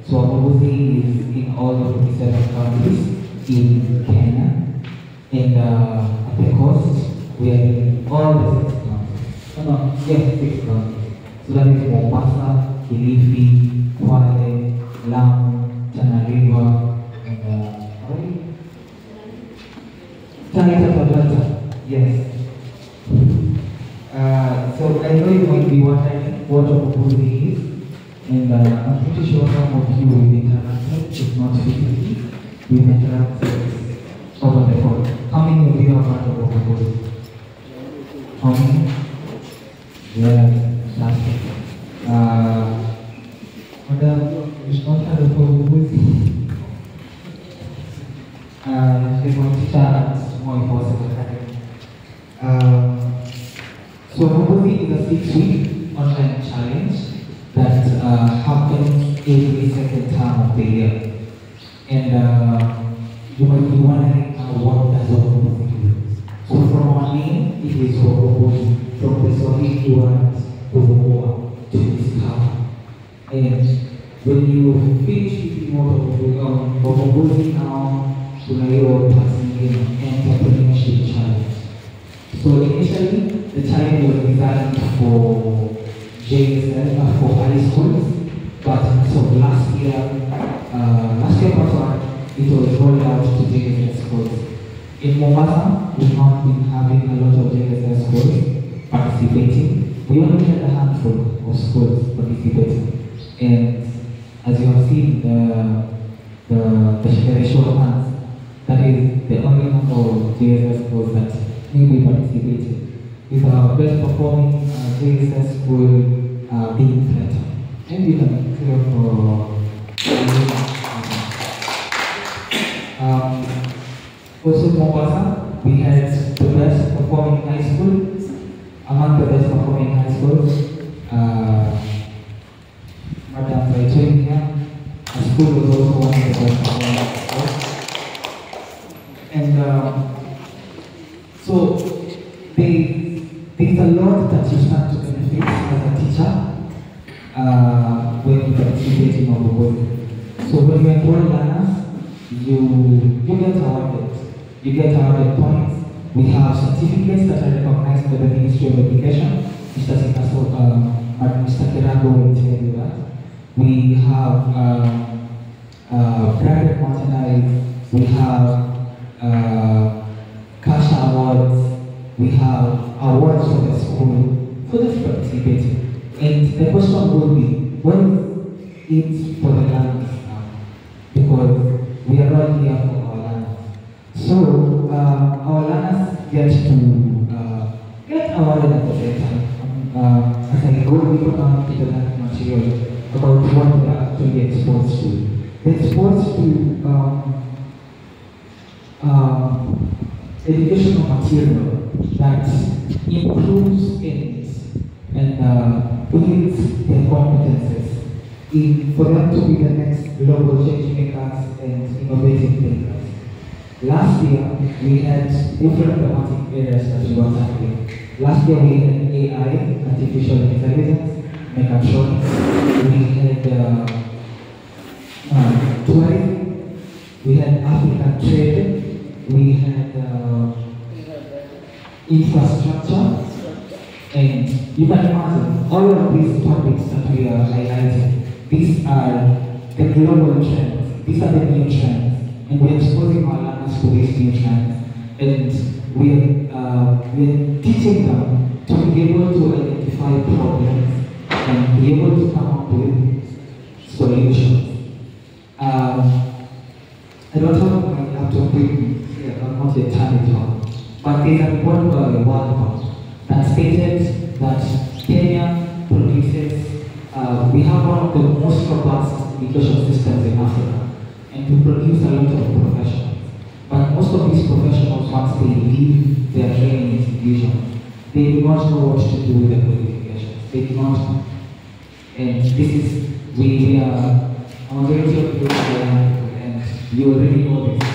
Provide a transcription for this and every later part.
So Abubuzi is in all the 47 countries in Kenya. And at the coast, we are in all the 6 countries. Oh, no, yes, 6 countries. So that is Mombasa, Kilifi, Kwale, Lamu, Tana River, and Taita Taveta. Yes. So I know you might be wondering what Abubuzi is, and I'm pretty sure some of you will interact, if not physically, with interacted over the phone. How many of you have heard of Abubuzi? How many? Yeah, that's it. Madam, it's not heard of Abubuzi. She's my teacher at Moi Forces Academy. So Abubuzi is a 6-week online challenge that happens every second term of the year. And you might be wondering what does Abubuzi do? So from our name, it is Abubuzi, from the Swahili word Uvuwa, to discover. And when you finish with Abubuzi now, tunayo passing entrepreneurship challenge. So initially, the challenge was designed for JSL, for high schools, but so last year it was rolled out to JSL schools. In Mombasa, we have been having a lot of JSL schools participating. We only had a handful of schools participating. And as you have seen, the show of hands, that is the only number of JSS schools that maybe participated, with our best performing JSS school being Clayton. And you can clear for also Mombasa, we had the best performing high school. Among the best performing high schools, Madam Zaitonia, a school was also one of the best performing high schools. And so there's a lot that you start to benefit as a teacher when you participate in Abubuzi. So when you enroll learners, you get awarded. You get awarded points. We have certificates that are recognized by the Ministry of Education. Mr. Kirango will tell you that. We have private merchandise. We have cash awards, we have awards for the school for the participating. And the question would be, what is it for the learners now? Because we are all here for our learners. So our learners get to get awarded at the same time. As I go deeper down into the learning material about what they are actually exposed to. They're exposed to educational material that improves and builds their competences for them to be the next global change makers and innovative thinkers. Last year, we had different thematic areas that we were tackling. Last year, we had AI, artificial intelligence, mechatronics. We had tourism. We had African trade. We had infrastructure, and you can imagine all of these topics that we are highlighting. These are the global trends. These are the new trends, and we're exposing our learners to these new trends, and we're teaching them to be able to identify problems and be able to come up with solutions. I don't have my laptop with me. I'm not yet turn it on. But there's a report by the World Bank that stated that Kenya produces, we have one of the most robust education systems in Africa, and we produce a lot of professionals. But most of these professionals, once they leave their training institutions, they do not know what to do with their qualifications. They do not know. And this is, we are, a majority of people and you already know this.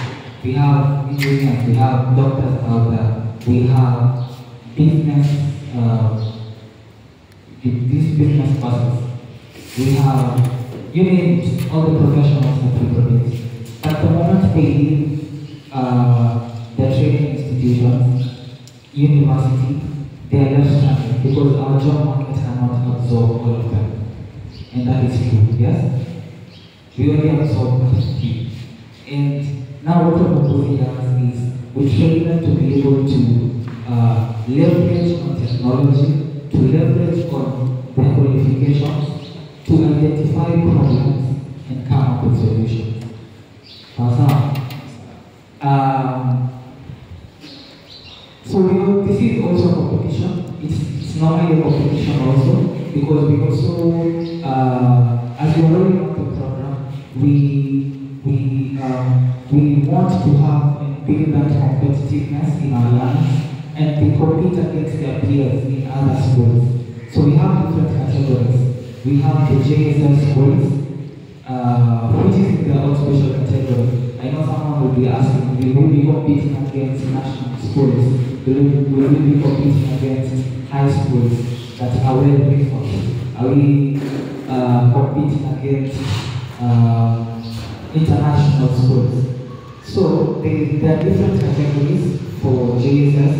We have engineers, we have doctors out there, we have business, these business persons, we have you need all the professionals that we produce. But the moment they leave the training institutions, university, they are left stranded because our job market cannot absorb all of them. And that is true, yes? We only absorb few. And now what we're proposing is we train them to be able to leverage on technology, to leverage on their qualifications, to identify problems and come up with solutions. So this is also a competition. It's normally a competition also because we also, as we are rolling out the program, we want to have and build that competitiveness in our learners, and they compete against their peers in other schools. So we have different categories. We have the JSS schools, which is in the own special category. I know someone will be asking, will we be competing against national schools? Will we be competing against high schools that are well resourced? Are we competing against international schools? So there are different categories for JSS.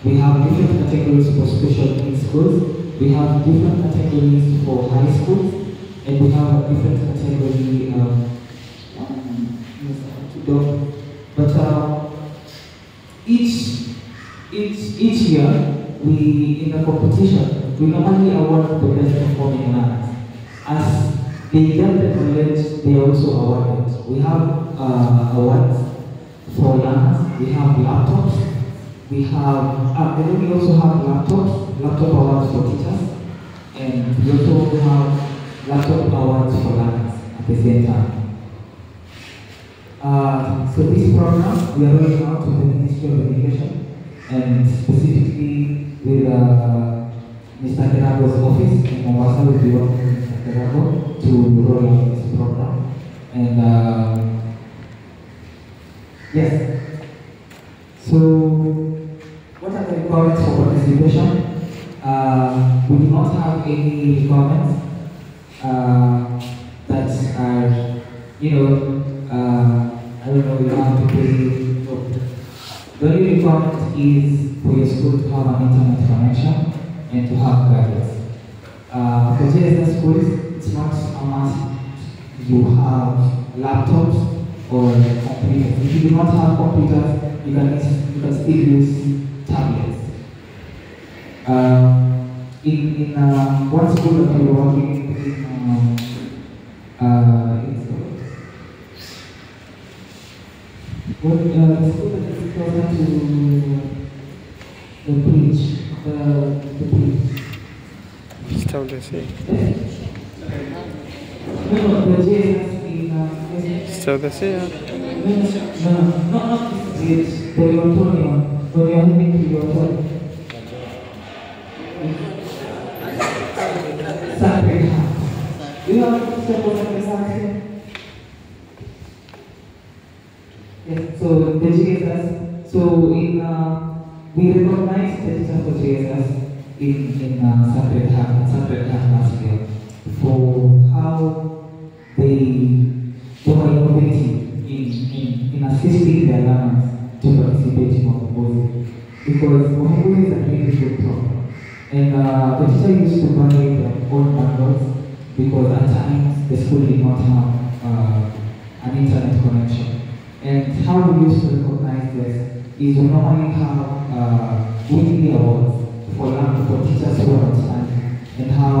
We have different categories for special needs schools. We have different categories for high schools, and we have a different category. But each year, we in the competition, we normally award the best performing learners. As they get the knowledge, they also awarded. We have awards for learners. We have laptops. We have, we also have laptop awards for teachers, and we also have laptop awards for learners at the same time. So this program, we are rolling out with the Ministry of Education, and specifically with Mr. Kerago's office in Mombasa. Will be working with Mr. Kerago to roll out this program. And yes, so what are the requirements for participation? We do not have any requirements that are, I don't know, you have to pay. The only requirement is for your school to have an internet connection and to have guidance. For JSS schools, it's not a must you have laptops or computers. If you do not have computers, you can still use tablets. In one school that we were working in, the school that is closer to the bridge, the bridge. Still the same. No, the JSS in Still the same. No, not this bridge, the Yortonian, when you are heading to Yortonian. Sacred Heart. Do you have a step of Sacred Heart here? Yes, so the JSS, so we recognize the teacher for JSS in Sacred Heart last year for how they were innovative in assisting their learners to participate in Mohogozi, because Mohogozi is a really good program. And the teacher used to buy their own bundles because at times the school did not have an internet connection. And how we used to recognize this is we normally have weekly awards for teachers who are outstanding, and how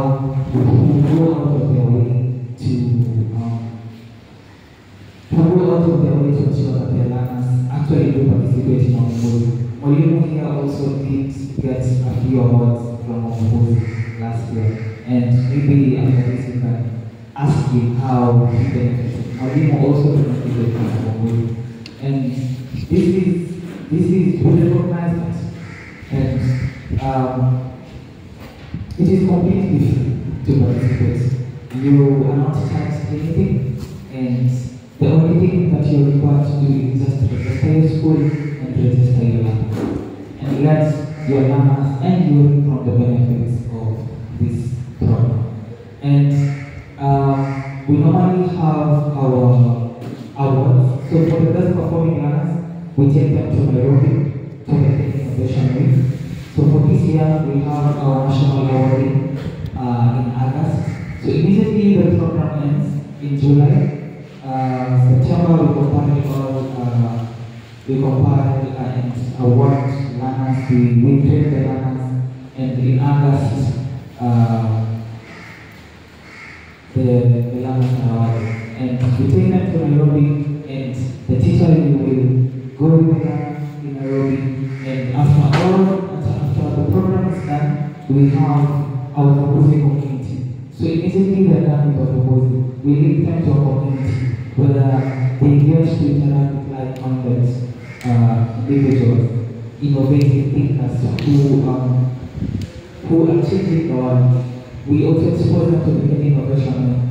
we go out of their way to ensure that their learners actually do participate in Mohogozi. Mwalimu here also did get a few awards from Mohogozi last year, and maybe after this we can ask him how he benefited. Mwalimu also benefited from Mohogozi, and this is we recognize that, and it is completely free to participate. You are not charged anything, and the only thing that you're required to do is just register your school and register your learners, and let your learners and you reap from the benefits of this program. And we normally have our awards. So for the best performing runners, we take them to Nairobi to the innovation week. So for this year, we have our national award in August. So immediately the program ends in July. September we compile and award learners, we train the learners, and in August the learners are awarded. And we take them to Nairobi, and the teacher will go with them in Nairobi, and after the program is done, we have our proposing community. So immediately they're done with our proposing, we lead them to our community, where they get to interact with like-minded individuals, innovative thinkers who are changing the world. We also expose them to the innovation wing,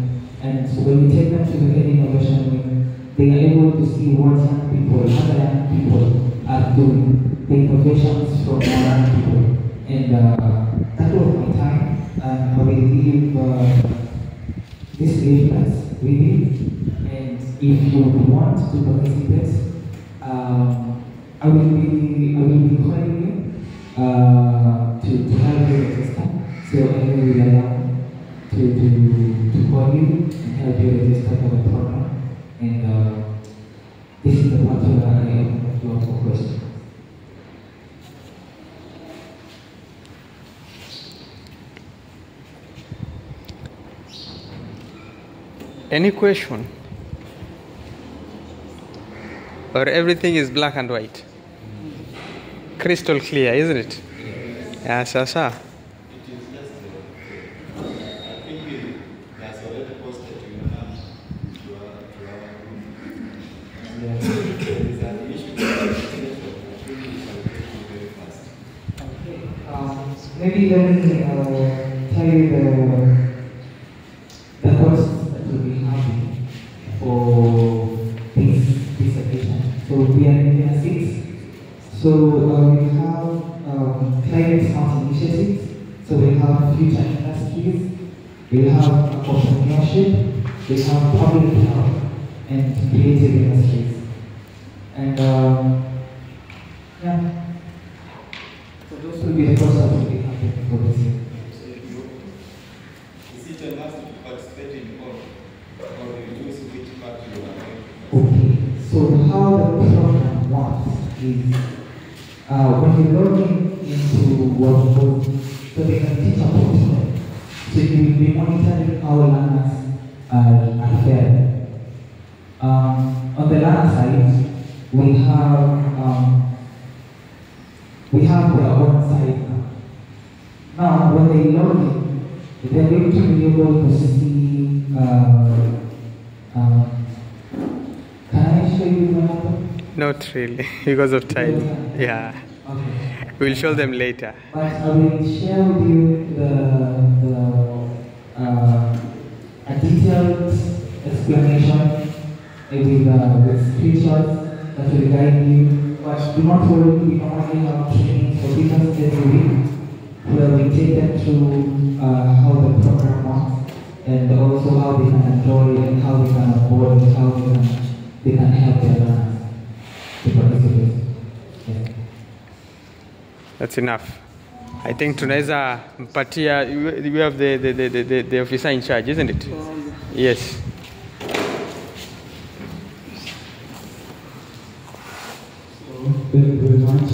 and so when we take them to the innovation wing, they are able to see what young people, other young people are doing, the innovations from our young people. And that was my time, and I will leave this leaflet with you. And if you want to participate, I will be calling you to help you register. So I will allow to call you and help you register for the program. And this is the part where I open the floor for questions. Any question? Or everything is black and white? Crystal clear, isn't it? Yes, sir. I think that's already posted to our there is an issue very fast. Okay. Maybe let me tell you the questions that we'll be having for this occasion. So we are in 6. So we have climate smart initiatives. So we have future industries. We have entrepreneurship. We have public health and creative industries. And yeah. So those will be the questions that we'll be having for this year. Is it a must to participate in all, or you choose which part you want? Okay, so how the program works is when you log into Workforce, so they can teach a portion. So you will be monitoring how learners are fared. On the learner side, we have their own site now. Now, when they log in, they're going to be able to see. Can I show you what happened? Not really, because of time. Yeah. Okay. We'll show them later. But I will share with you a detailed explanation with screenshots that will guide you. But do not worry, we normally have training for teachers every week where we take them through how the program works and also how they can enjoy and how they can afford and how they can help their learners to participate. Yeah. That's enough. I think tunaweza mpatia, we have the officer in charge, isn't it? Yes. Thank you very much.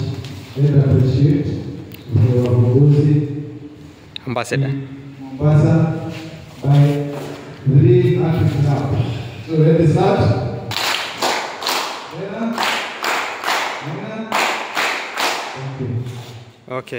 And I appreciate for Mogozi Ambassador. Mombasa by 3 acting now. So let us start. Okay.